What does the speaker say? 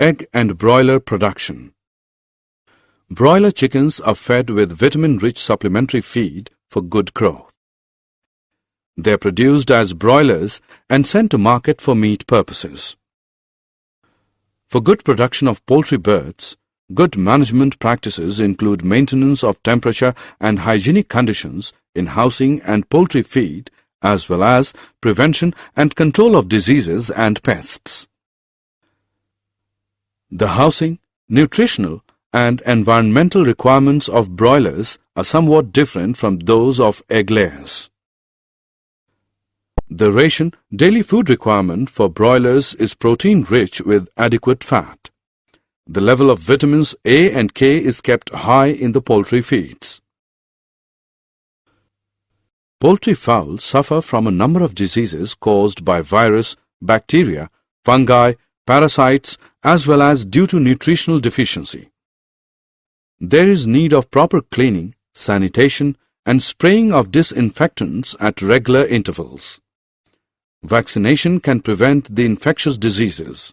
Egg and broiler production. Broiler chickens are fed with vitamin-rich supplementary feed for good growth. They are produced as broilers and sent to market for meat purposes. For good production of poultry birds, good management practices include maintenance of temperature and hygienic conditions in housing and poultry feed, as well as prevention and control of diseases and pests. The housing, nutritional, and environmental requirements of broilers are somewhat different from those of egg layers. The ration daily food requirement for broilers is protein-rich with adequate fat. The level of vitamins A and K is kept high in the poultry feeds. Poultry fowl suffer from a number of diseases caused by virus, bacteria, fungi, parasites, as well as due to nutritional deficiency. There is need of proper cleaning, sanitation, and spraying of disinfectants at regular intervals. Vaccination can prevent the infectious diseases.